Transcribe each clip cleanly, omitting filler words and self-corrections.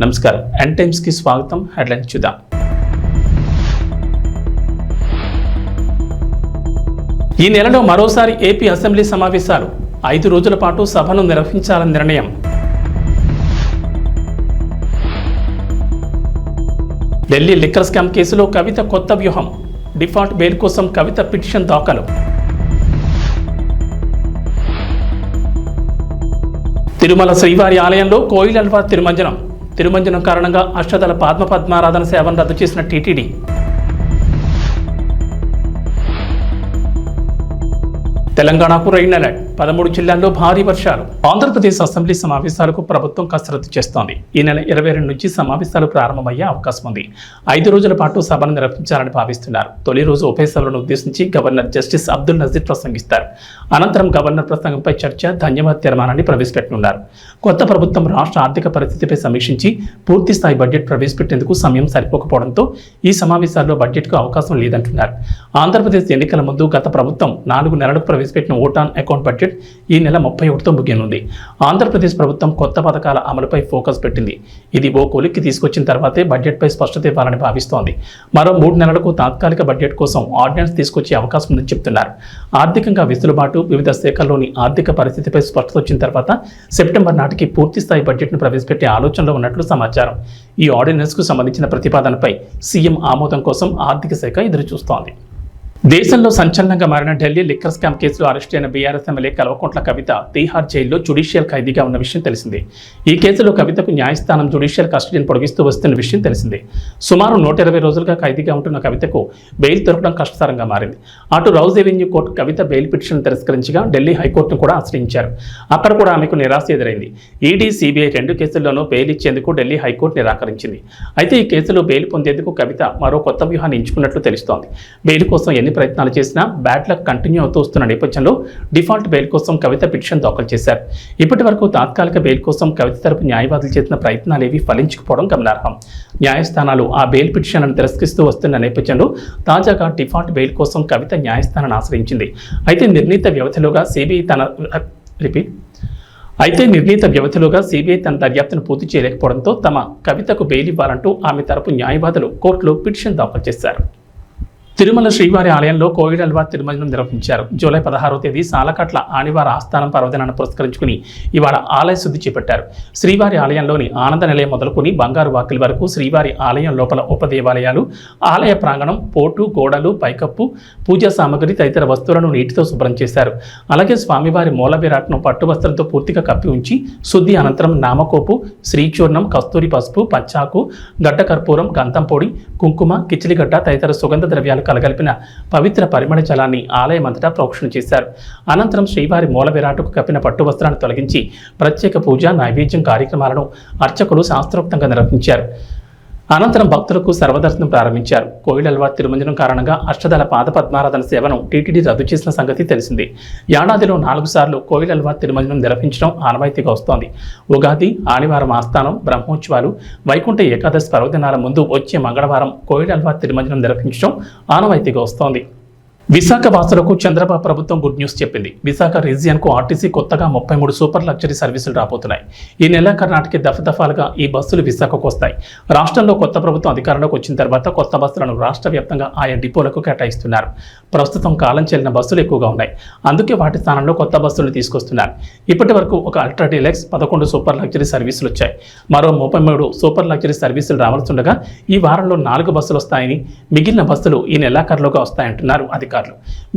నమస్కారం, n times కి స్వాగతం. హెడ్లైన్స్ చూద్దాం. ఈ నెలలో మరోసారి ఏపీ అసెంబ్లీ సమావేశాలు 5 రోజుల పాటు సభను నిర్వహించాలని నిర్ణయం. ఢిల్లీ లిక్కర్ స్కామ్ కేసులో కవిత కొత్త వ్యూహం. డిఫాల్ట్ బెయిల్ కోసం కవిత పిటిషన్ దాఖలు. తిరుమల శ్రీవారి ఆలయంలో కోయిలల్వా తిరుమంజనం కారణంగా అష్టదళ పద్మారాధన సేవను రద్దు చేసిన టీటీడీ. తెలంగాణకు రెయిన్ అలర్ట్, 13 జిల్లాల్లో భారీ వర్షాలు. ఆంధ్రప్రదేశ్ అసెంబ్లీ సమావేశాలకు ప్రభుత్వం కసరత్తు చేస్తోంది. ఈ నెల 22 నుంచి సమావేశాలు ప్రారంభమయ్యే అవకాశం ఉంది. 5 రోజుల పాటు సభను నిర్వహించాలని భావిస్తున్నారు. తొలి రోజు ఉభయ సభలను ఉద్దేశించి గవర్నర్ జస్టిస్ అబ్దుల్ నజీర్ ప్రసంగిస్తారు. అనంతరం గవర్నర్ ప్రసంగంపై చర్చ, ధన్యవాద తీర్మానాన్ని ప్రవేశపెట్టనున్నారు. కొత్త ప్రభుత్వం రాష్ట్ర ఆర్థిక పరిస్థితిపై సమీక్షించి పూర్తి స్థాయి బడ్జెట్ ప్రవేశపెట్టేందుకు సమయం సరిపోకపోవడంతో ఈ సమావేశాల్లో బడ్జెట్కు అవకాశం లేదంటున్నారు. ఆంధ్రప్రదేశ్ ఎన్నికల ముందు గత ప్రభుత్వం 4 నెలలకు ప్రవేశపెట్టిన ఓట్ ఆన్ అకౌంట్ బడ్జెట్ ఈ నెల 31తో ముగియనుంది. ఆంధ్రప్రదేశ్ ప్రభుత్వం కొత్త పథకాల అమలుపై ఫోకస్ పెట్టింది. ఇది ఓ కొలిక్కి తీసుకొచ్చిన తర్వాతే బడ్జెట్పై స్పష్టత ఇవ్వాలని భావిస్తోంది. మరో 3 నెలలకు తాత్కాలిక బడ్జెట్ కోసం ఆర్డినెన్స్ తీసుకొచ్చే అవకాశం ఉందని చెబుతున్నారు. ఆర్థికంగా వెసులుబాటు, వివిధ శాఖల్లోని ఆర్థిక పరిస్థితిపై స్పష్టత వచ్చిన తర్వాత సెప్టెంబర్ నాటికి పూర్తి స్థాయి బడ్జెట్ను ప్రవేశపెట్టే ఆలోచనలో ఉన్నట్లు సమాచారం. ఈ ఆర్డినెన్స్కు సంబంధించిన ప్రతిపాదనపై సీఎం ఆమోదం కోసం ఆర్థిక శాఖ ఎదురుచూస్తోంది. దేశంలో సంచలనంగా మారిన ఢిల్లీ లిక్కర్ స్కామ్ కేసులో అరెస్ట్ అయిన బీఆర్ఎస్ ఎమ్మెల్యే కల్వకుంట్ల కవిత తీహార్ జైల్లో జ్యుడిషియల్ ఖైదీగా ఉన్న విషయం తెలిసిందే. ఈ కేసులో కవితకు న్యాయస్థానం జ్యుడిషియల్ కస్టడీని పొడిగిస్తూ వస్తున్న విషయం తెలిసిందే. సుమారు 120 రోజులుగా ఖైదీగా ఉంటున్న కవితకు బెయిల్ దొరకడం కష్టతరంగా మారింది. అటు రౌజ్ ఎవెన్యూ కోర్టు కవిత బెయిల్ పిటిషన్ తిరస్కరించగా ఢిల్లీ హైకోర్టును కూడా ఆశ్రయించారు. అక్కడ కూడా ఆమెకు నిరాశ ఎదురైంది. ఈడీ, సిబిఐ 2 కేసుల్లోనూ బెయిల్ ఇచ్చేందుకు ఢిల్లీ హైకోర్టు నిరాకరించింది. అయితే ఈ కేసులో బెయిల్ పొందేందుకు కవిత మరో కొత్త వ్యూహాన్ని ఎంచుకున్నట్లు తెలుస్తోంది. బెయిల్ కోసం ఎన్ని ప్రయత్నాలు చేసినా బ్యాడ్ లక్ కంటిన్యూ అవుతూ వస్తున్న నేపథ్యంలో డిఫాల్ట్ బెయిల్ కోసం కవిత పిటిషన్ దాఖలు చేశారు. ఇప్పటి వరకు తాత్కాలిక బెయిల్ కోసం కవిత తరపు న్యాయవాదులు చేసిన ప్రయత్నాలేవి ఫలించకపోవడం గమనార్హం. న్యాయస్థానాలు ఆ బెయిల్ పిటిషన్లను తిరస్కరిస్తూ వస్తున్న నేపథ్యంలో తాజాగా డిఫాల్ట్ బెయిల్ కోసం కవిత న్యాయస్థానాన్ని ఆశ్రయించింది. అయితే నిర్ణీత వ్యవధిలోగా సిబిఐ తన దర్యాప్తును పూర్తి చేయలేకపోవడంతో తమ కవితకు బెయిల్ ఇవ్వాలంటూ ఆమె తరపు న్యాయవాదులు కోర్టులో పిటిషన్ దాఖలు చేశారు. తిరుమల శ్రీవారి ఆలయంలో కోయిలల్వా తిరుమంజనం నిర్వహించారు. జూలై 16వ తేదీ సాలకట్ల ఆనివార ఆస్థానం పర్వదినాన్ని పురస్కరించుకుని ఇవాళ ఆలయ శుద్ధి చేపట్టారు. శ్రీవారి ఆలయంలోని ఆనంద నిలయం మొదలుకొని బంగారు వాకిలి వరకు శ్రీవారి ఆలయం లోపల ఉపదేవాలయాలు, ఆలయ ప్రాంగణం, పోటు, గోడలు, పైకప్పు, పూజా సామగ్రి తదితర వస్తువులను నీటితో శుభ్రం చేశారు. అలాగే స్వామివారి మూల విరాట్ను పట్టు వస్త్రంతో పూర్తిగా కప్పి ఉంచి శుద్ధి అనంతరం నామకోపు, శ్రీచూర్ణం, కస్తూరి పసుపు, పచ్చాకు, గడ్డ కర్పూరం, గంధం పొడి, కుంకుమ, కిచిలిగడ్డ తదితర సుగంధ ద్రవ్యాలు కలగలిపిన పవిత్ర పరిమళ జలాన్ని ఆలయమంతటా ప్రోక్షణ చేశారు. అనంతరం శ్రీవారి మూల విరాటుకు కప్పిన పట్టు వస్త్రాన్ని తొలగించి ప్రత్యేక పూజ, నైవేద్యం కార్యక్రమాలను అర్చకులు శాస్త్రోక్తంగా నిర్వహించారు. అనంతరం భక్తులకు సర్వదర్శనం ప్రారంభించారు. కోయిలల్వా తిరుమంజనం కారణంగా అష్టదళ పద్మారాధన సేవను టీటీడీ రద్దు చేసిన సంగతి తెలిసింది. ఏడాదిలో 4 సార్లు కోయిలల్వా తిరుమంజనం నిర్వహించడం ఆనవాయితీగా వస్తోంది. ఉగాది, ఆదివారం ఆస్థానం, బ్రహ్మోత్సవాలు, వైకుంఠ ఏకాదశి పర్వదినాల ముందు వచ్చే మంగళవారం కోయిలల్వా తిరుమంజనం నిర్వహించడం ఆనవాయితీగా వస్తోంది. విశాఖ వాసులకు చంద్రబాబు ప్రభుత్వం గుడ్ న్యూస్ చెప్పింది. విశాఖ రీజియన్కు ఆర్టీసీ కొత్తగా 33 సూపర్ లగ్జరీ సర్వీసులు రాబోతున్నాయి. ఈ నెలాఖరు నాటికి దఫదఫాలుగా ఈ బస్సులు విశాఖకు వస్తాయి. రాష్ట్రంలో కొత్త ప్రభుత్వం అధికారంలోకి వచ్చిన తర్వాత కొత్త బస్సులను రాష్ట్ర వ్యాప్తంగా ఆయా డిపోలకు కేటాయిస్తున్నారు. ప్రస్తుతం కాలం చెల్లిన బస్సులు ఎక్కువగా ఉన్నాయి. అందుకే వాటి స్థానంలో కొత్త బస్సులు తీసుకొస్తున్నారు. ఇప్పటి వరకు ఒక అల్ట్రా డీలక్స్, 11 సూపర్ లగ్జరీ సర్వీసులు వచ్చాయి. మరో 33 సూపర్ లగ్జరీ సర్వీసులు రావాల్సిండగా ఈ వారంలో 4 బస్సులు వస్తాయని, మిగిలిన బస్సులు ఈ నెలాఖరులోగా వస్తాయంటున్నారు అధికారులు.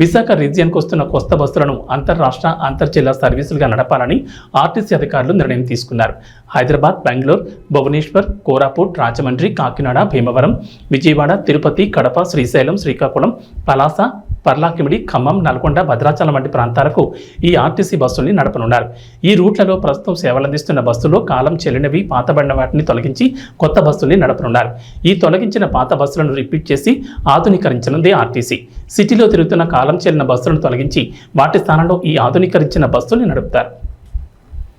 విశాఖ రీజియన్కు వస్తున్న కొత్త బస్సులను అంతర్రాష్ట్ర, అంతర్జిల్లా సర్వీసులుగా నడపాలని ఆర్టీసీ అధికారులు నిర్ణయం తీసుకున్నారు. హైదరాబాద్, బెంగళూరు, భువనేశ్వర్, కోరాపుట్, రాజమండ్రి, కాకినాడ, భీమవరం, విజయవాడ, తిరుపతి, కడప, శ్రీశైలం, శ్రీకాకుళం, పలాస, పర్లాకిమిడి, ఖమ్మం, నల్గొండ, భద్రాచలం వంటి ప్రాంతాలకు ఈ ఆర్టీసీ బస్సుల్ని నడపనున్నారు. ఈ రూట్లలో ప్రస్తుతం సేవలందిస్తున్న బస్సులో కాలం చెల్లినవి, పాతబడిన వాటిని తొలగించి కొత్త బస్సుల్ని నడపనున్నారు. ఈ తొలగించిన పాత బస్సులను రిపీట్ చేసి ఆధునీకరించనుంది ఆర్టీసీ. సిటీలో తిరుగుతున్న కాలం చెల్లిన బస్సులను తొలగించి వాటి స్థానంలో ఈ ఆధునీకరించిన బస్సుల్ని నడుపుతారు.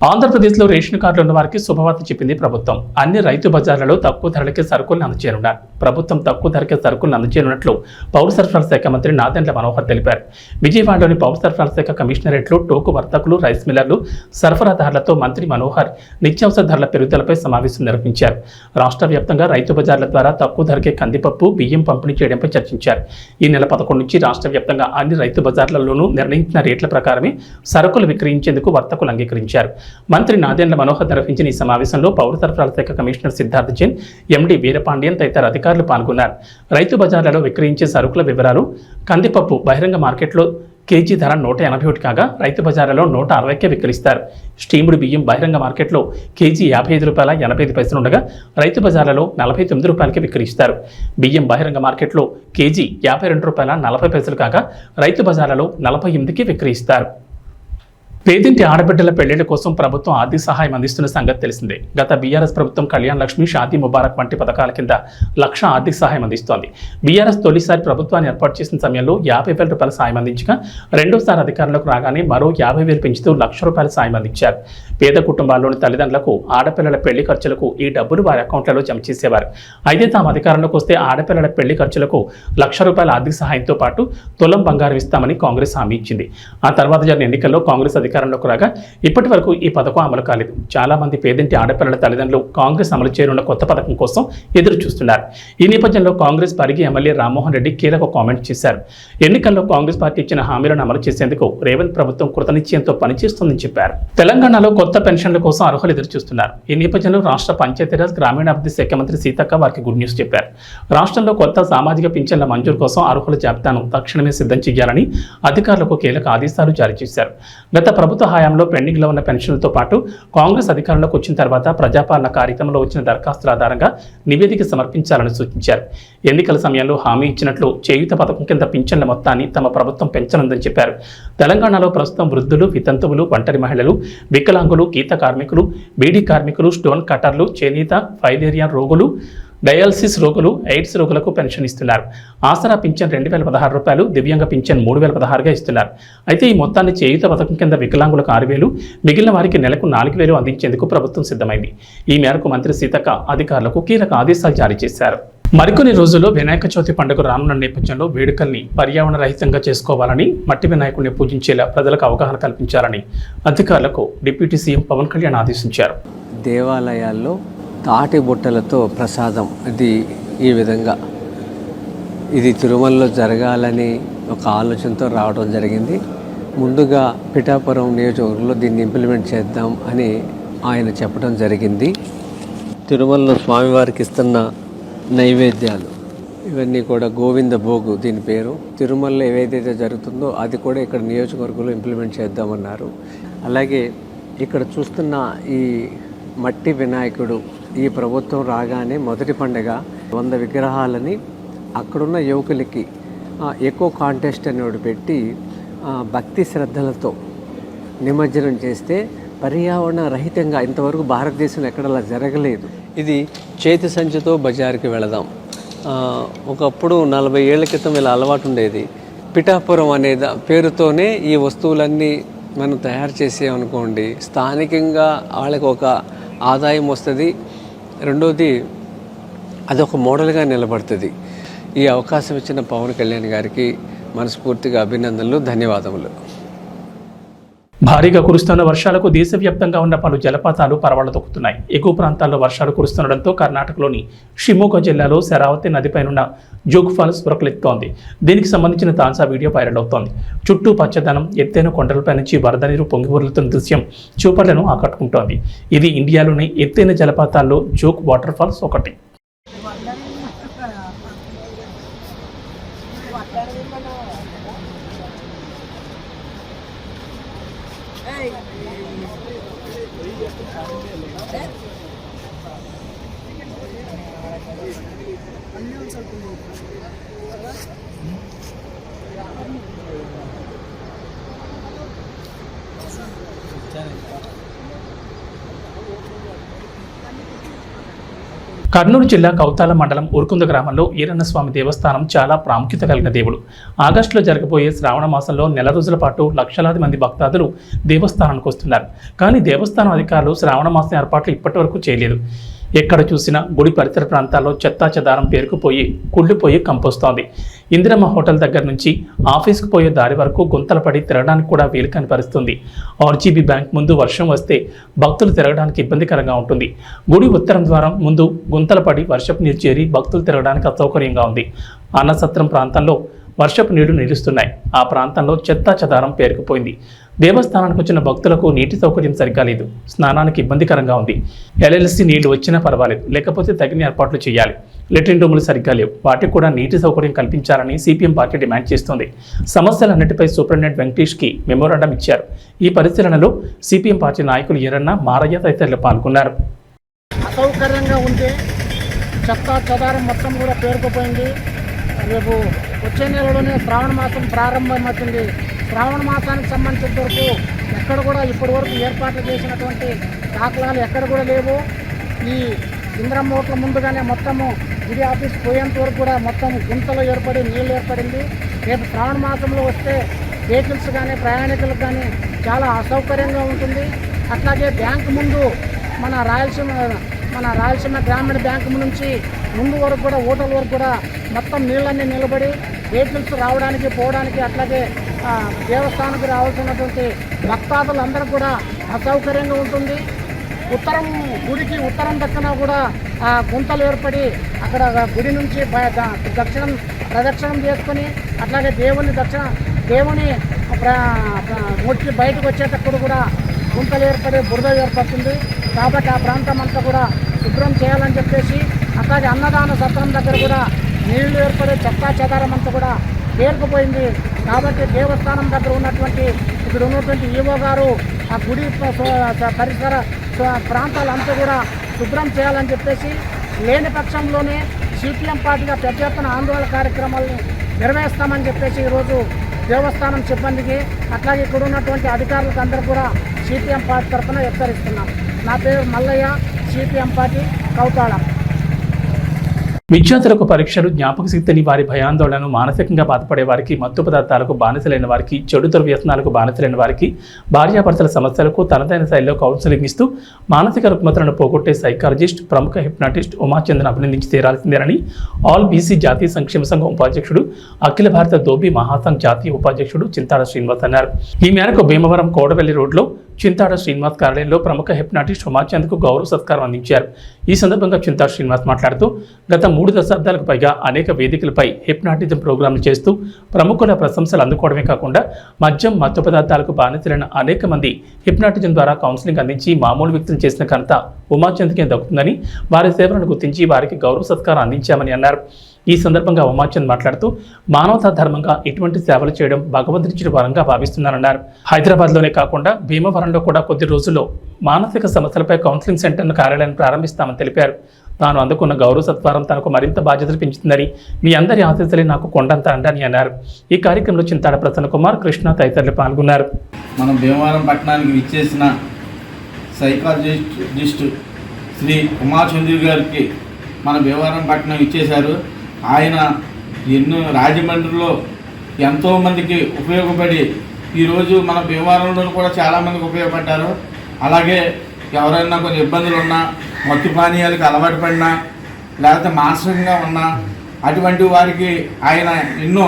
ఆంధ్రప్రదేశ్లో రేషన్ కార్డులు ఉన్న వారికి శుభవార్త చెప్పింది ప్రభుత్వం. అన్ని రైతు బజార్లలో తక్కువ ధరలకే సరుకులను అందజేయనున్నారు. ప్రభుత్వం తక్కువ ధరకే సరుకులను అందజేయనున్నట్లు పౌర సరఫరాల శాఖ మంత్రి నాదెండ్ల మనోహర్ తెలిపారు. విజయవాడలోని పౌర సరఫరాల శాఖ కమిషనరేట్లో టోకు వర్తకులు, రైస్ మిల్లర్లు, సరఫరాదారులతో మంత్రి మనోహర్ నిత్యావసర ధరల పెరుగుదలపై సమావేశం నిర్వహించారు. రాష్ట్ర వ్యాప్తంగా రైతు బజార్ల ద్వారా తక్కువ ధరకే కందిపప్పు, బియ్యం పంపిణీ చేయడంపై చర్చించారు. ఈ నెల 11 నుంచి రాష్ట్ర వ్యాప్తంగా అన్ని రైతు బజార్లలోనూ నిర్ణయించిన రేట్ల ప్రకారమే సరుకులు విక్రయించేందుకు వర్తకులు అంగీకరించారు. మంత్రి నాదెండ్ల మనోహర్ నిర్వహించిన ఈ సమావేశంలో పౌర సరఫరాల శాఖ కమిషనర్ సిద్ధార్థ జైన్, ఎండీ వీరపాండియన్ తదితర అధికారులు పాల్గొన్నారు. రైతు బజార్లలో విక్రయించే సరుకుల వివరాలు: కందిపప్పు బహిరంగ మార్కెట్లో కేజీ ధర 181 కాగా రైతు బజార్లలో 160కే విక్రయిస్తారు. స్టీముడు బియ్యం బహిరంగ మార్కెట్లో కేజీ ₹55.85 ఉండగా రైతు బజార్లలో ₹49కే విక్రయిస్తారు. బియ్యం బహిరంగ మార్కెట్లో కేజీ ₹52.40 కాగా రైతు బజార్లలో 48కే విక్రయిస్తారు. పేదింటి ఆడబిడ్డల పెళ్లిళ్ల కోసం ప్రభుత్వం ఆర్థిక సహాయం అందిస్తున్న సంగతి తెలిసిందే. గత బీఆర్ఎస్ ప్రభుత్వం కళ్యాణ్ లక్ష్మి, షాదీ ముబారక్ వంటి పథకాల కింద ₹1,00,000 ఆర్థిక సహాయం అందిస్తోంది. బీఆర్ఎస్ తొలిసారి ప్రభుత్వాన్ని ఏర్పాటు చేసిన సమయంలో ₹50,000 సాయం అందించగా రెండోసారి అధికారంలోకి రాగానే మరో ₹50,000 పెంచుతూ ₹1,00,000 సాయం అందించారు. పేద కుటుంబాల్లోని తల్లిదండ్రులకు ఆడపిల్లల పెళ్లి ఖర్చులకు ఈ డబ్బులు వారి అకౌంట్లలో జమ చేసేవారు. అయితే తాము అధికారంలోకి వస్తే ఆడపిల్లల పెళ్లి ఖర్చులకు ₹1,00,000 ఆర్థిక సహాయంతో పాటు తులం బంగారం ఇస్తామని కాంగ్రెస్ హామీ ఇచ్చింది. ఆ తర్వాత జరిగిన ఎన్నికల్లో కాంగ్రెస్ అధికారంలోకి రాగా ఇప్పటి వరకు ఈ పథకం అమలు కాలేదు. చాలా మంది పేదింటి ఆడపిల్లల తల్లిదండ్రులు కాంగ్రెస్ అమలు చేయనున్న కొత్త పథకం కోసం ఎదురు చూస్తున్నారు. ఈ నేపథ్యంలో కాంగ్రెస్ పరిగి ఎమ్మెల్యే రామ్మోహన్ రెడ్డి కీలక కామెంట్ చేశారు. ఎన్నికల్లో కాంగ్రెస్ పార్టీ ఇచ్చిన హామీలను అమలు చేసేందుకు రేవంత్ ప్రభుత్వం కృతనిశ్చయంతో పనిచేస్తుందని చెప్పారు. తెలంగాణలో కొత్త పెన్షన్ల కోసం అర్హులు ఎదురు చూస్తున్నారు. ఈ నేపథ్యంలో రాష్ట్ర పంచాయతీరాజ్ గ్రామీణాభివృద్ధి శాఖ మంత్రి సీతక్క వారికి గుడ్ న్యూస్ చెప్పారు. రాష్ట్రంలో కొత్త సామాజిక పింఛన్ల మంజూరు కోసం అర్హుల జాబితాను తక్షణమే సిద్ధం చేయాలని అధికారులకు కీలక ఆదేశాలు జారీ చేశారు. గత ప్రభుత్వ హయాంలో పెండింగ్లో ఉన్న పెన్షన్లతో పాటు కాంగ్రెస్ అధికారంలోకి వచ్చిన తర్వాత ప్రజాపాలన కార్యక్రమంలో వచ్చిన దరఖాస్తుల ఆధారంగా నివేదిక సమర్పించాలని సూచించారు. ఎన్నికల సమయంలో హామీ ఇచ్చినట్లు చేయూత పథకం కింద పింఛన్ల మొత్తాన్ని తమ ప్రభుత్వం పెంచనుందని చెప్పారు. తెలంగాణలో ప్రస్తుతం వృద్ధులు, వితంతువులు, ఒంటరి మహిళలు, వికలాంగులు, గీత కార్మికులు, బీడీ కార్మికులు, స్టోన్ కట్టర్లు, చేనేత, ఫైలేరియా రోగులు, డయాలసిస్ రోగులు, ఎయిడ్స్ రోగులకు పెన్షన్ ఇస్తున్నారు. ఆసరా పింఛన్ ₹2,016, దివ్యాంగ పింఛన్ ₹3,016గా ఇస్తున్నారు. అయితే ఈ మొత్తాన్ని చేయూత పథకం కింద వికలాంగులకు 6,000, మిగిలిన వారికి నెలకు 4,000 అందించేందుకు ప్రభుత్వం సిద్ధమైంది. ఈ మేరకు మంత్రి సీతక్క అధికారులకు కీలక ఆదేశాలు జారీ చేశారు. మరికొన్ని రోజుల్లో వినాయక చవితి పండుగ రానున్న నేపథ్యంలో వేడుకల్ని పర్యావరణ రహితంగా చేసుకోవాలని, మట్టి వినాయకుడిని పూజించేలా ప్రజలకు అవగాహన కల్పించాలని అధికారులకు డిప్యూటీ సీఎం పవన్ కళ్యాణ్ ఆదేశించారు. దేవాలయాల్లో తాటి బుట్టలతో ప్రసాదం ఈ విధంగా ఇది తిరుమలలో జరగాలని ఒక ఆలోచనతో రావడం జరిగింది. ముందుగా పిఠాపురం నియోజకవర్గంలో దీన్ని ఇంప్లిమెంట్ చేద్దాం అని ఆయన చెప్పడం జరిగింది. తిరుమలలో స్వామివారికి ఇస్తున్న నైవేద్యాలు ఇవన్నీ కూడా గోవింద భోగు దీని పేరు. తిరుమలలో ఏదైతే జరుగుతుందో అది కూడా ఇక్కడ నియోజకవర్గంలో ఇంప్లిమెంట్ చేద్దామన్నారు. అలాగే ఇక్కడ చూస్తున్న ఈ మట్టి వినాయకుడు ఈ ప్రభుత్వం రాగానే మొదటి పండుగ 100 విగ్రహాలని అక్కడున్న యువకులకి ఎకో కాంటెస్ట్ అనేవి పెట్టి భక్తి శ్రద్ధలతో నిమజ్జనం చేస్తే పర్యావరణ రహితంగా ఇంతవరకు భారతదేశంలో ఎక్కడ అలా జరగలేదు. ఇది చేతి సంచితో బజారుకి వెళదాం. ఒకప్పుడు 40 ఏళ్ల క్రితం ఇలా అలవాటు ఉండేది. పిఠాపురం అనే పేరుతోనే ఈ వస్తువులన్నీ మనం తయారు చేసామనుకోండి, స్థానికంగా వాళ్ళకి ఒక ఆదాయం వస్తుంది. రెండోది అదొక మోడల్గా నిలబడుతుంది. ఈ అవకాశం ఇచ్చిన పవన్ కళ్యాణ్ గారికి మనస్ఫూర్తిగా అభినందనలు, ధన్యవాదములు. భారీగా కురుస్తున్న వర్షాలకు దేశవ్యాప్తంగా ఉన్న పలు జలపాతాలు పరవళ్లు తొక్కుతున్నాయి. ఎగువ ప్రాంతాల్లో వర్షాలు కురుస్తుండటంతో కర్ణాటకలోని షిమోగా జిల్లాలో శరావతి నదిపైనున్న జోగ్ ఫాల్స్ ఉరకలెత్తుతోంది. దీనికి సంబంధించిన తాజా వీడియో వైరల్ అవుతోంది. చుట్టూ పచ్చదనం, ఎత్తైన కొండలపై నుంచి వరద నీరు పొంగి ఊరుతున్న దృశ్యం చూపర్లను ఆకట్టుకుంటోంది. ఇది ఇండియాలోని ఎత్తైన జలపాతాల్లో జోగ్ వాటర్ ఫాల్స్ ఒకటి. కర్నూలు జిల్లా కౌతాల మండలం ఉరుకుంద గ్రామంలో ఈరన్నస్వామి దేవస్థానం చాలా ప్రాముఖ్యత కలిగిన దేవుడు. ఆగస్టులో జరగబోయే శ్రావణ మాసంలో నెల రోజుల పాటు లక్షలాది మంది భక్తాదులు దేవస్థానానికి వస్తున్నారు. కానీ దేవస్థానం అధికారులు శ్రావణ మాసం ఏర్పాట్లు ఇప్పటి వరకు చేయలేదు. ఎక్కడ చూసినా గుడి పరిసర ప్రాంతాల్లో చెత్తా చెదారం పేరుకుపోయి కుళ్ళిపోయి కంపోస్తోంది. ఇందిరమ్మ హోటల్ దగ్గర నుంచి ఆఫీస్కు పోయే దారి వరకు గుంతలు పడి తిరగడానికి కూడా వీలు కాని పరిస్థితుంది. ఆర్జీబీ బ్యాంక్ ముందు వర్షం వస్తే భక్తులు తిరగడానికి ఇబ్బందికరంగా ఉంటుంది. గుడి ఉత్తరం ద్వారం ముందు గుంతలు పడి వర్షపు నీరు చేరి భక్తులు తిరగడానికి అసౌకర్యంగా ఉంది. అన్నసత్రం ప్రాంతంలో వర్షపు నీళ్లు నిలుస్తున్నాయి. ఆ ప్రాంతంలో చెత్తా చెదారం పేరుకుపోయింది. దేవస్థానానికి వచ్చిన భక్తులకు నీటి సౌకర్యం సరిగ్గా లేదు. స్నానానికి ఇబ్బందికరంగా ఉంది. ఎల్ఎల్సీ నీళ్లు వచ్చినా పర్వాలేదు, లేకపోతే తగిన ఏర్పాట్లు చేయాలి. లెట్రిన్ రూములు సరిగ్గా లేవు, వాటికి కూడా నీటి సౌకర్యం కల్పించాలని సిపిఎం పార్టీ డిమాండ్ చేస్తోంది. సమస్యలన్నిటిపై సూపరింటెండెంట్ వెంకటేష్కి మెమోరాండం ఇచ్చారు. ఈ పరిశీలనలో సిపిఎం పార్టీ నాయకులు ఎర్రన్న, మారయ్య తదితరులు పాల్గొన్నారు. అసౌకర్యంగా ఉంటే చెత్త చెదారం మొత్తం కూడా పేరుకుపోయింది. రేపు వచ్చే నెలలోనే శ్రావణ మాసం ప్రారంభమవుతుంది. శ్రావణ మాసానికి సంబంధించిన వరకు ఎక్కడ కూడా ఇప్పటి వరకు ఏర్పాట్లు చేసినటువంటి దాఖలాలు ఎక్కడ కూడా లేవు. ఈ ఇంద్రమ్మ హోటల్ ముందుగానే మొత్తము గుడి ఆఫీస్ పోయేంత వరకు కూడా మొత్తం గుంతలు ఏర్పడి నీళ్ళు ఏర్పడింది. రేపు శ్రావణ మాసంలో వస్తే వెహికల్స్ కానీ ప్రయాణికులకు కానీ చాలా అసౌకర్యంగా ఉంటుంది. అట్లాగే బ్యాంకు ముందు మన రాయలసీమ గ్రామీణ బ్యాంకు నుంచి ముందు వరకు కూడా హోటల్ వరకు కూడా మొత్తం నీళ్ళన్నీ నిలబడి వెహికల్స్ రావడానికి పోవడానికి అట్లాగే దేవస్థానానికి రావాల్సినటువంటి భక్తాదులందరూ కూడా అసౌకర్యంగా ఉంటుంది. గుడికి ఉత్తరం దక్కన కూడా గుంతలు ఏర్పడి అక్కడ గుడి నుంచి ప్రదక్షిణం చేసుకొని అట్లాగే దేవుని మొక్కి బయటకు వచ్చేటప్పుడు కూడా గుంతలు ఏర్పడి బురద ఏర్పడుతుంది. కాబట్టి ఆ ప్రాంతం అంతా కూడా శుభ్రం చేయాలని చెప్పేసి అట్లాగే అన్నదాన సత్రం దగ్గర కూడా నీళ్లు ఏర్పడే చెత్తా చెదారం అంతా కూడా పేరుకుపోయింది. కాబట్టి దేవస్థానం దగ్గర ఉన్నటువంటి ఈవో గారు ఆ గుడి పరిసర ప్రాంతాలంతా కూడా శుభ్రం చేయాలని చెప్పేసి, లేని పక్షంలోనే సిపిఎం పార్టీగా పెద్ద ఎత్తున ఆందోళన కార్యక్రమాలను నిర్వహిస్తామని చెప్పేసి ఈరోజు దేవస్థానం సిబ్బందికి అట్లాగే ఇక్కడ ఉన్నటువంటి అధికారులకు అందరూ కూడా సిపిఎం పార్టీ తరఫున హెచ్చరిస్తున్నాం. నా పేరు మల్లయ్య, సిపిఎం పార్టీ కౌతాళ. విద్యార్థులకు పరీక్షలు, జ్ఞాపక శక్తిని, వారి భయాందోళనను, మానసికంగా బాధపడే వారికి, మత్తు పదార్థాలకు బానిసలైన వారికి, చెడు దుర్వ్యసనాలకు బానిసలైన వారికి, భార్యాభర్తల సమస్యలకు తనదైన శైలిలో కౌన్సిలింగ్ ఇస్తూ మానసిక రుగ్మతలను పోగొట్టే సైకాలజిస్ట్, ప్రముఖ హిప్నాటిస్ట్ ఉమాచంద్రన్ అభినందించి తీరాల్సిందేనని ఆల్ బీసీ జాతీయ సంక్షేమ సంఘం ఉపాధ్యక్షుడు, అఖిల భారత దోబీ మహాసంఘ్ జాతీయ ఉపాధ్యక్షుడు చింతాడ శ్రీనివాస్ అన్నారు. ఈ మేరకు భీమవరం కోడవెల్లి రోడ్లో చింతాడ శ్రీనివాస్ కార్యాలయంలో ప్రముఖ హిప్నాటిస్ట్ ఉమాచంద్కు గౌరవ సత్కారం అందించారు. ఈ సందర్భంగా చింతాడ శ్రీనివాస్ మాట్లాడుతూ గత 3 దశాబ్దాలకు పైగా అనేక వేదికలపై హిప్నాటిజం ప్రోగ్రాంలు చేస్తూ ప్రముఖుల ప్రశంసలు అందుకోవడమే కాకుండా మద్యం, మత్తు పదార్థాలకు బానిసలైన అనేక మంది హిప్నాటిజం ద్వారా కౌన్సిలింగ్ అందించి మామూలు వ్యక్తులు చేసిన ఘనత ఉమాచంద్కే దక్కుతుందని, వారి సేవలను గుర్తించి వారికి గౌరవ సత్కారం అందించామని అన్నారు. ఈ సందర్భంగా ఉమాచంద్ మాట్లాడుతూ మానవతా ధర్మంగా ఇటువంటి సేవలు చేయడం భగవంతుడిచ్చిన వరంగా భావిస్తున్నారన్నారు. హైదరాబాద్లోనే కాకుండా భీమవరంలో కూడా కొద్ది రోజుల్లో మానసిక సమస్యలపై కౌన్సిలింగ్ సెంటర్ను కార్యాలయాన్ని ప్రారంభిస్తామని తెలిపారు. తాను అందుకున్న గౌరవ సత్కారం తనకు మరింత బాధ్యతలు పెంచుతుందని, మీ అందరి ఆశీస్సులే నాకు కొండంత అండని అన్నారు. ఈ కార్యక్రమంలో చింతాడ ప్రసన్న కుమార్, కృష్ణ తదితరులు పాల్గొన్నారు. మన భీమవరం పట్టణానికి విచ్చేసిన సైకాలజిస్ట్ శ్రీ ఉమాచంద్ర గారికి మన భీమవరం పట్టణం ఇచ్చేశారు. ఆయన రాజమండ్రిలో ఎంతోమందికి ఉపయోగపడి ఈరోజు మన భీమవరంలో కూడా చాలామందికి ఉపయోగపడ్డారు. అలాగే ఎవరైనా కొన్ని ఇబ్బందులు ఉన్నా, మత్తు పానీయాలకు అలవాటు పడినా, లేకపోతే మానసికంగా ఉన్నా అటువంటి వారికి ఆయన ఎన్నో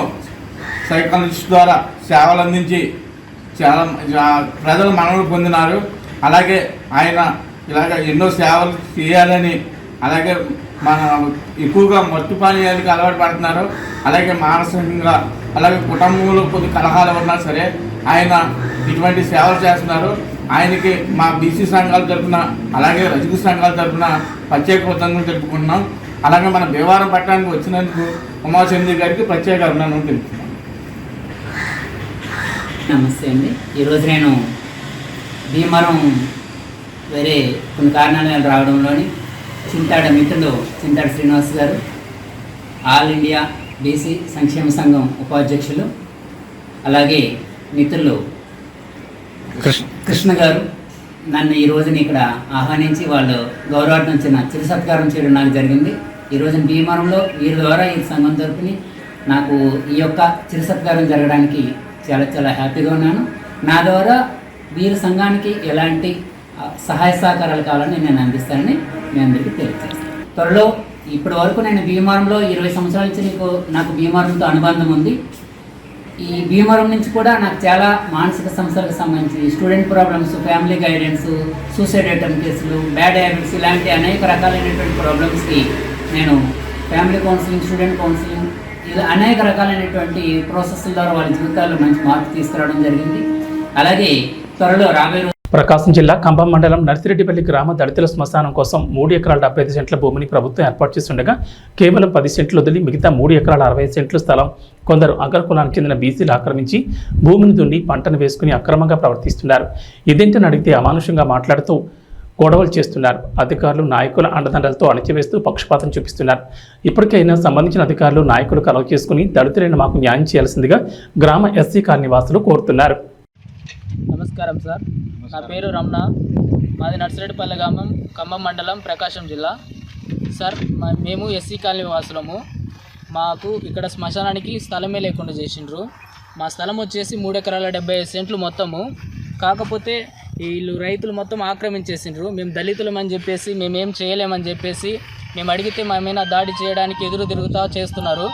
సైకాలజిస్ట్ ద్వారా సేవలు అందించి చాలా ప్రజలు మనవులు పొందినారు. అలాగే ఆయన ఇలాగ ఎన్నో సేవలు చేయాలని, అలాగే మన ఎక్కువగా మత్తు పానీయాలకు అలవాటు పడుతున్నారు. అలాగే మానసికంగా, అలాగే కుటుంబంలో కొద్ది కలహాలు ఉన్నా సరే ఆయన ఇటువంటి సేవలు చేస్తున్నారు. ఆయనకి మా బీసీ సంఘాల తరఫున, అలాగే రజక సంఘాల తరఫున ప్రత్యేక కృతజ్ఞతలు తెలుపుకుంటున్నాం. అలాగే మన భీమవరం పట్టణానికి వచ్చినందుకు ఉమాచంద్ర గారికి ప్రత్యేక అభినందనలు తెలుపుతున్నాం. నమస్తే అండి. ఈరోజు నేను భీమవరం వేరే కొన్ని కారణాలు రావడంలోని చింతాడ మిత్రుడు చింతాడ శ్రీనివాస్ గారు, ఆల్ ఇండియా బీసీ సంక్షేమ సంఘం ఉపాధ్యక్షులు, అలాగే మిత్రులు కృష్ణ గారు నన్ను ఈ రోజుని ఇక్కడ ఆహ్వానించి వాళ్ళు గౌరవార్థం చిరు సత్కారం చేయడం నాకు జరిగింది. ఈ రోజున భీమవరంలో వీరి ద్వారా ఈ సంఘం తరపుని నాకు ఈ యొక్క చిరు సత్కారం జరగడానికి చాలా చాలా హ్యాపీగా ఉన్నాను. నా ద్వారా వీరి సంఘానికి ఎలాంటి సహాయ సహకారాలు కావాలని నేను అందిస్తానని మీ అందరికీ తెలియజేస్తాను. త్వరలో ఇప్పటి వరకు నేను భీమవరంలో 20 సంవత్సరాల నుంచి నాకు భీమవరంతో అనుబంధం ఉంది. ఈ భీమవరం నుంచి కూడా నాకు చాలా మానసిక సమస్యలకు సంబంధించి student problems, family guidance, suicide attempt కేసులు, బ్యాడ్ హ్యాబిట్స్ ఇలాంటి అనేక రకాలైనటువంటి ప్రాబ్లమ్స్కి నేను ఫ్యామిలీ కౌన్సిలింగ్, స్టూడెంట్ కౌన్సిలింగ్ ఇలా అనేక రకాలైనటువంటి ప్రాసెస్ల ద్వారా వాళ్ళ జీవితాల్లో మంచి మార్పు తీసుకురావడం జరిగింది. అలాగే త్వరలో రాబోయే ప్రకాశం జిల్లా కంభం మండలం నర్సిరెడ్డిపల్లి గ్రామ దళితుల శ్మశానం కోసం 3 ఎకరాల 75 సెంట్ల భూమిని ప్రభుత్వం ఏర్పాటు చేస్తుండగా కేవలం 10 సెంట్లు వదిలి మిగతా 3 ఎకరాల 60 సెంట్లు స్థలం కొందరు అగ్రకులానికి చెందిన బీసీలు ఆక్రమించి భూమిని దున్ని పంటను వేసుకుని అక్రమంగా ప్రవర్తిస్తున్నారు. ఇదేంటని అడిగితే అమానుషంగా మాట్లాడుతూ గొడవలు చేస్తున్నారు. అధికారులు నాయకుల అండదండలతో అణచివేస్తూ పక్షపాతం చూపిస్తున్నారు. ఇప్పటికైనా సంబంధించిన అధికారులు నాయకులు కలవ చేసుకుని దళితులైన మాకు న్యాయం చేయాల్సిందిగా గ్రామ ఎస్సీ కాలనీ వాసులు కోరుతున్నారు. నమస్కారం సార్, నా పేరు రమణ, మాది నర్సిరెడ్డిపల్లి గ్రామం, ఖమ్మం మండలం, ప్రకాశం జిల్లా. సార్ మేము ఎస్సీ కాలనీ వాసులము. మాకు ఇక్కడ శ్మశానానికి స్థలమే లేకుండా చేసిండ్రు. మా స్థలం వచ్చేసి 3 ఎకరాల 75 సెంట్లు మొత్తము. కాకపోతే వీళ్ళు రైతులు మొత్తం ఆక్రమించేసిండ్రు. మేము దళితులమని చెప్పేసి మేమేం చేయలేమని చెప్పేసి మేము అడిగితే మా మీద దాడి చేయడానికి ఎదురు తిరుగుతా చేస్తున్నారు.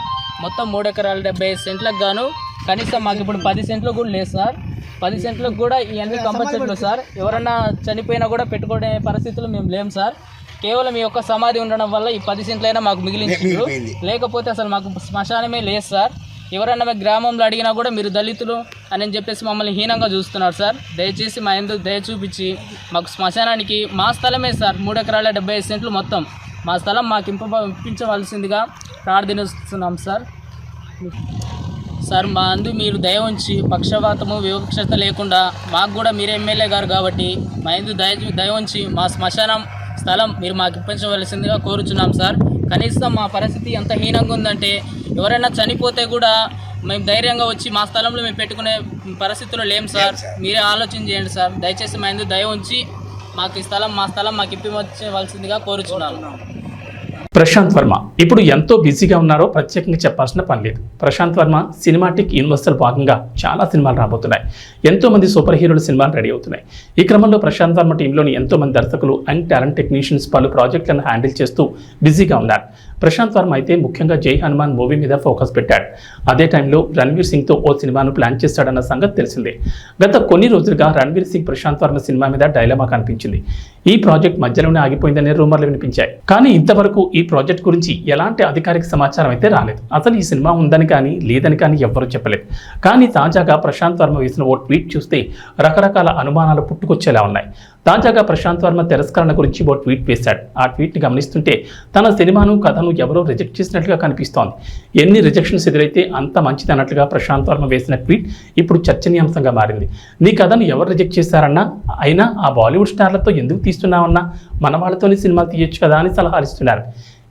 మొత్తం 3 ఎకరాల 75 సెంట్లకు గాను కనీసం మాకు ఇప్పుడు 10 సెంట్లు కూడా లేదు సార్. 10 సెంట్లకు కూడా ఇవన్నీ కంపల్సరీలు సార్. ఎవరన్నా చనిపోయినా కూడా పెట్టుకునే పరిస్థితులు మేము లేము సార్. కేవలం ఈ యొక్క సమాధి ఉండడం వల్ల ఈ 10 సెంట్లైనా మాకు మిగిలించారు. లేకపోతే అసలు మాకు శ్మశానమే లేదు సార్. ఎవరన్నా మా గ్రామంలో అడిగినా కూడా మీరు దళితులు అని చెప్పేసి మమ్మల్ని హీనంగా చూస్తున్నారు సార్. దయచేసి మా ఎందుకు దయ చూపించి మాకు శ్మశానానికి మా స్థలమే సార్ 3 ఎకరాల 75 సెంట్లు మొత్తం మా స్థలం మాకు ఇప్పించవలసిందిగా ప్రార్థిస్తున్నాం సార్. సార్ మా అందు మీరు దయ ఉంచి పక్షపాతము వివక్షత లేకుండా మాకు కూడా మీరు ఎమ్మెల్యే గారు కాబట్టి మా అందు దయ ఉంచి మా శ్మశానం స్థలం మీరు మాకు ఇప్పించవలసిందిగా కోరుచున్నాం సార్. కనీసం మా పరిస్థితి ఎంత హీనంగా ఉందంటే ఎవరైనా చనిపోతే కూడా మేము ధైర్యంగా వచ్చి మా స్థలంలో మేము పెట్టుకునే పరిస్థితుల్లో లేం సార్. మీరే ఆలోచన చేయండి సార్. దయచేసి మా అందు దయ ఉంచి మాకు ఈ స్థలం మా స్థలం మాకు ఇప్పించవలసిందిగా కోరుచున్నాను. ప్రశాంత్ వర్మ ఇప్పుడు ఎంతో బిజీగా ఉన్నారో ప్రత్యేకంగా చెప్పాల్సిన పని లేదు. ప్రశాంత్ వర్మ సినిమాటిక్ యూనివర్సల్ భాగంగా చాలా సినిమాలు రాబోతున్నాయి. ఎంతో మంది సూపర్ హీరోల సినిమాలు రెడీ అవుతున్నాయి. ఈ క్రమంలో ప్రశాంత్ వర్మ టీంలోని ఎంతో మంది దర్శకులు అండ్ టాలెంట్ టెక్నీషియన్స్ పలు ప్రాజెక్టులను హ్యాండిల్ చేస్తూ బిజీగా ఉన్నారు. ప్రశాంత్ వర్మ అయితే ముఖ్యంగా జై హనుమాన్ మూవీ మీద ఫోకస్ పెట్టాడు. అదే టైంలో రణ్వీర్ సింగ్తో ఓ సినిమాను ప్లాన్ చేస్తాడన్న సంగతి తెలిసిందే. గత కొన్ని రోజులుగా రణ్వీర్ సింగ్ ప్రశాంత్ వర్మ సినిమా మీద డైలమా కనిపించింది. ఈ ప్రాజెక్ట్ మధ్యలోనే ఆగిపోయిందనే రూమర్లు వినిపించాయి. కానీ ఇంతవరకు ఈ ప్రాజెక్ట్ గురించి ఎలాంటి అధికారిక సమాచారం అయితే రాలేదు. అసలు ఈ సినిమా ఉందని కానీ లేదని కానీ ఎవ్వరూ చెప్పలేదు. కానీ తాజాగా ప్రశాంత్ వర్మ వేసిన ఓ ట్వీట్ చూస్తే రకరకాల అనుమానాలు పుట్టుకొచ్చేలా ఉన్నాయి. తాజాగా ప్రశాంత్ వర్మ తిరస్కరణ గురించి ఓ ట్వీట్ వేశాడు. ఆ ట్వీట్ని గమనిస్తుంటే తన సినిమాను కథను ఎవరో రిజెక్ట్ చేసినట్లుగా కనిపిస్తోంది. ఎన్ని రిజెక్షన్స్ ఎదురైతే అంత మంచిది అన్నట్లుగా ప్రశాంత్ వర్మ వేసిన ట్వీట్ ఇప్పుడు చర్చనీయాంశంగా మారింది. నీ కథను ఎవరు రిజెక్ట్ చేశారన్నా, అయినా ఆ బాలీవుడ్ స్టార్లతో ఎందుకు తీస్తున్నావన్నా, మన వాళ్ళతోనే సినిమా తీయొచ్చు కదా అని సలహాలు ఇస్తున్నారు.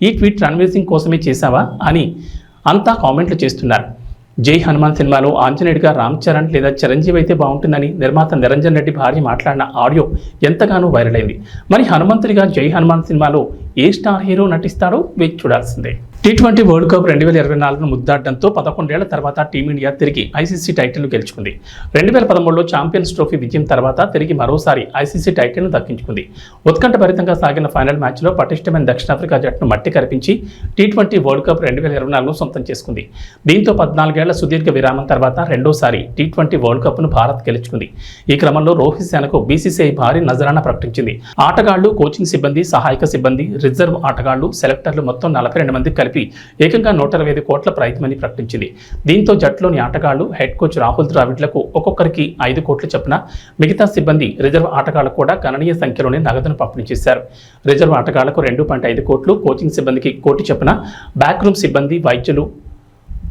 ఈ ట్వీట్ రణ్వీర్ సింగ్ కోసమే చేశావా అని అంతా కామెంట్లు చేస్తున్నారు. జై హనుమాన్ సినిమాలో ఆంజనేయుడిగా రామ్ చరణ్ లేదా చిరంజీవి అయితే బాగుంటుందని నిర్మాత నిరంజన్ రెడ్డి భార్య మాట్లాడిన ఆడియో ఎంతగానో వైరల్ అయింది. మరి హనుమంతుడిగా జై హనుమాన్ సినిమాలో ఏ స్టార్ హీరో నటిస్తాడో వేచి చూడాల్సిందే. T20 వరల్డ్ కప్ 2024ను ముద్దాడడంతో 11 ఏళ్ల తర్వాత టీమిండియా తిరిగి ఐసీసీ టైటిల్ను గెలుచుకుంది. 2013లో ఛాంపియన్స్ ట్రోఫీ విజయం తర్వాత తిరిగి మరోసారి ఐసీసీ టైటిల్ను దక్కించుకుంది. ఉత్కంఠభరితంగా సాగిన ఫైనల్ మ్యాచ్లో పటిష్టమైన దక్షిణాఫ్రికా జట్టును మట్టి కరిపించి T20 వరల్డ్ కప్ 2024ను సొంతం చేసుకుంది. దీంతో 14 ఏళ్ల సుదీర్ఘ విరామం తర్వాత రెండోసారి T20 వరల్డ్ కప్ను భారత్ గెలుచుకుంది. ఈ క్రమంలో రోహిత్ సేనకు బీసీసీఐ భారీ నజరానా ప్రకటించింది. ఆటగాళ్లు, కోచింగ్ సిబ్బంది, సహాయక సిబ్బంది, రిజర్వ్ ఆటగాళ్లు, సెలెక్టర్లు మొత్తం 42 మంది కలిపి ఏకంగా 125 కోట్ల ప్రైజ్మనీ ప్రకటించింది. దీంతో జట్టులోని ఆటగాళ్లు, హెడ్ కోచ్ రాహుల్ ద్రావిడ్లకు ఒక్కొక్కరికి 5 కోట్ల చొప్పున, మిగతా సిబ్బంది, రిజర్వ్ ఆటగాళ్లకు కూడా గణనీయ సంఖ్యలోనే నగదును పంపిణీ చేశారు. రిజర్వ్ ఆటగాళ్లకు 2.5 కోట్లు, కోచింగ్ సిబ్బందికి 1 కోటి చొప్పున, బ్యాక్ రూమ్ సిబ్బంది, వైద్యులు,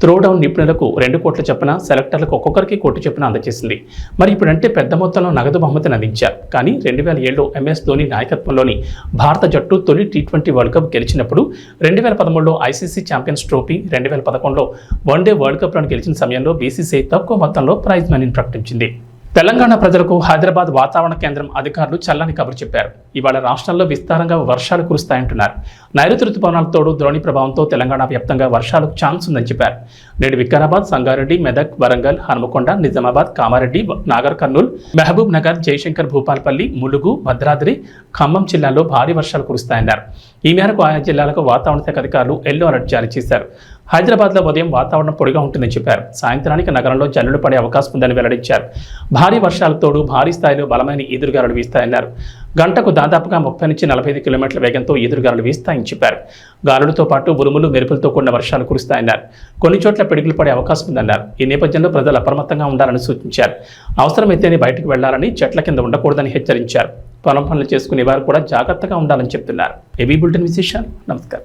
త్రోడౌన్ నిపుణులకు 2 కోట్ల చొప్పున, సెలెక్టర్లకు ఒక్కొక్కరికి 1 కోటి చొప్పున అందజేసింది. మరి ఇప్పుడంటే పెద్ద మొత్తంలో నగదు బహుమతిని అందించారు. కానీ 2007లో ఎంఎస్ ధోని నాయకత్వంలోని భారత జట్టు తొలి T20 వరల్డ్ కప్ గెలిచినప్పుడు, 2013లో ఐసీసీ ఛాంపియన్స్ ట్రోఫీ, 2011లో వన్డే వరల్డ్ కప్లను గెలిచిన సమయంలో బీసీసీఐ తక్కువ మొత్తంలో ప్రైజ్ మనీని ప్రకటించింది. తెలంగాణ ప్రజలకు హైదరాబాద్ వాతావరణ కేంద్రం అధికారులు చల్లని కబురు చెప్పారు. ఇవాళ రాష్ట్రంలో విస్తారంగా వర్షాలు కురుస్తాయంటున్నారు. నైరుతి రుతుపవనాల తోడు ద్రోణి ప్రభావంతో తెలంగాణ వ్యాప్తంగా వర్షాలకు ఛాన్స్ ఉందని చెప్పారు. నేడు వికారాబాద్, సంగారెడ్డి, మెదక్, వరంగల్, హనుమకొండ, నిజామాబాద్, కామారెడ్డి, నాగర్ కర్నూల్, మహబూబ్ నగర్, జయశంకర్, భూపాలపల్లి, ములుగు, భద్రాద్రి, ఖమ్మం జిల్లాల్లో భారీ వర్షాలు కురుస్తాయన్నారు. ఈ మేరకు ఆయా జిల్లాలకు వాతావరణ శాఖ అధికారులు ఎల్లో అలర్ట్ జారీ చేశారు. హైదరాబాద్లో ఉదయం వాతావరణం పొడిగా ఉంటుందని చెప్పారు. సాయంత్రానికి నగరంలో జల్లులు పడే అవకాశం ఉందని వెల్లడించారు. భారీ వర్షాలతో తోడు భారీ స్థాయిలో బలమైన ఈదురుగాలులు వీస్తాయన్నారు. గంటకు దాదాపుగా 30 నుంచి 45 కిలోమీటర్ల వేగంతో ఈదురుగాలులు వీస్తాయని చెప్పారు. గాలులతో పాటు ఉరుములు, మెరుపులతో కూడిన వర్షాలు కురుస్తాయన్నారు. కొన్ని చోట్ల పిడుగులు పడే అవకాశం ఉందన్నారు. ఈ నేపథ్యంలో ప్రజలు అప్రమత్తంగా ఉండాలని సూచించారు. అవసరమైతేనే బయటకు వెళ్లాలని, చెట్ల కింద ఉండకూడదని హెచ్చరించారు. పొలం పనులు చేసుకునే వారు కూడా జాగ్రత్తగా ఉండాలని చెప్తున్నారు. ఏబీ బులెటిన్ విశేషాలు. నమస్కారం.